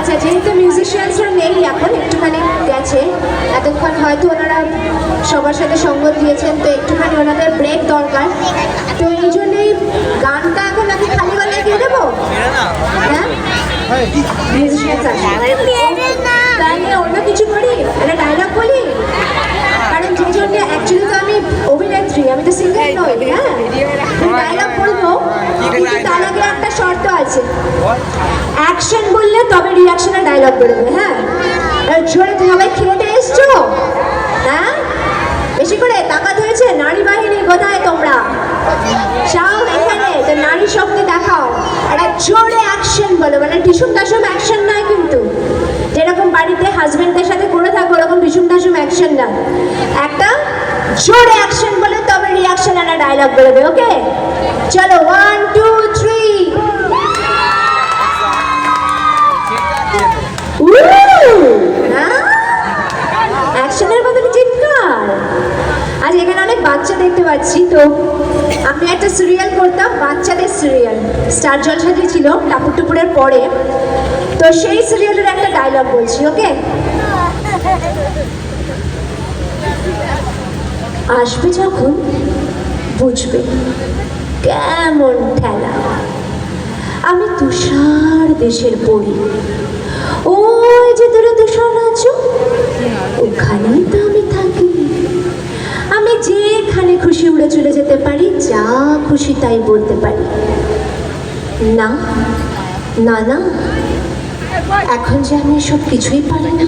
আচ্ছা, যেহেতু মিউজিশিয়ানসরা নেই এখন, একটুখানি গেছে, এতক্ষণ হয়তো ওনারা সবার সাথে সঙ্গ দিয়েছেন, তো একটুখানি ওনাদের ব্রেক দরকার। তো এই জন্যই গানটা এখন নাকি খালি গলায় দিয়ে দেবো। হ্যাঁ, মিউজিশিয়ানস তাহলে অন্য কিছু করি, একটা ডায়লগ বলি। কারণ যে জন্য অ্যাকচুয়ালি তো আমি অভিনেত্রী, আমি তো সিঙ্গার নই। হ্যাঁ, ডায়লগ বলবো, কিন্তু তার আগে একটা শর্ত আছে। অ্যাকশন বললে তবে রিয়াকশনের ডায়লগ বেরোবে। হ্যাঁ, জোরে সবাই খেতে এসছো? হ্যাঁ, বেশি করে তাকাত হয়েছে। নারী বাহিনী কোথায় তোমরা? সব এখানে। তো নারী শক্তি দেখাও, একটা জোরে অ্যাকশন বলো, মানে টিসুম টাসুম অ্যাকশন নয় কিন্তু, যেরকম বাড়িতে হাজবেন্ডের সাথে করে থাকো ওরকম টিসুম টাসুম অ্যাকশন না, একটা জোরে অ্যাকশন বলে তবে রিয়াকশন একটা ডায়লগ বেরোবে। ওকে, চলো 1 2 3। অ্যাকশনের বদলে চিৎকার। আজ এখানে অনেক বাচ্চা দেখতে পাচ্ছি, তো আমি একটা সিরিয়াল করতাম, বাচ্চাদের সিরিয়াল, স্টার জলসাজি ছিল টাপুর টুপুরের পরে। তো সেই সিরিয়ালের একটা ডায়লগ বলছি। ওকে, আসবে যখন বুঝবে কেমন ঠেলা। আমি তুষার দেশের পড়ি, ওই যে দূরে তুষার আছো, ওখানেই তো আমি থাকি। আমি যেখানে খুশি উড়ে চলে যেতে পারি, যা খুশি তাই বলতে পারি। না না না, এখন যে আমি সব কিছুই পারি না।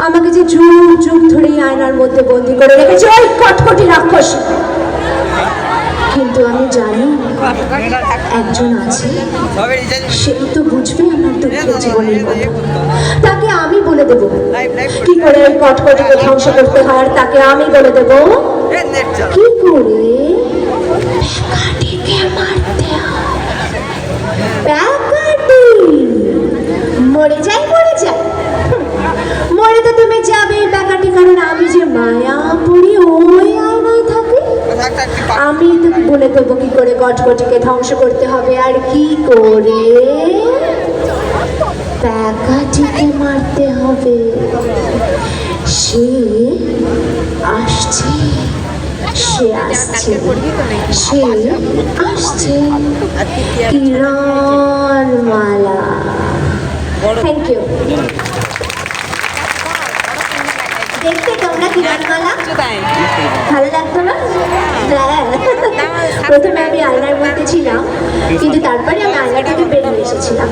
আমাকে যে যুগ যুগ ধরে আয়নার মধ্যে বন্দি করে রেখেছে ওই কটকটি রাক্ষস। কিন্তু আমি জানি একজন আছে, সেই তো বুঝবে আমার দুঃখের জীবনের কথা। তাকে আমি বলে দেব কি করে ওই কটকটিকে ধ্বংস করতে হয়, আর তাকে আমি বলে দেব কি করে প্যাকাটিকে মারতে হয়। প্যাকাটি মরে যায়, মরে যায়, মরে তো তুমি যাবে প্যাকাটি, কারণ আমি যে মায়া পড়ি ওই আয়নায় থাকি। আমি তো বলে দেবো কি করে কটকটিকে ধ্বংস করতে হবে, আর কি করে প্যাকাটিকে মারতে হবে। সে আসছে, সে আসছে, সে আসছে, কিরণমালা। Thank you. দেখতে তোমরা কিরণমালা ভালো লাগতো না? প্রথমে আমি আয়নার মধ্যে ছিলাম, কিন্তু তারপরে আমি আয়না থেকে বেরিয়ে এসেছিলাম।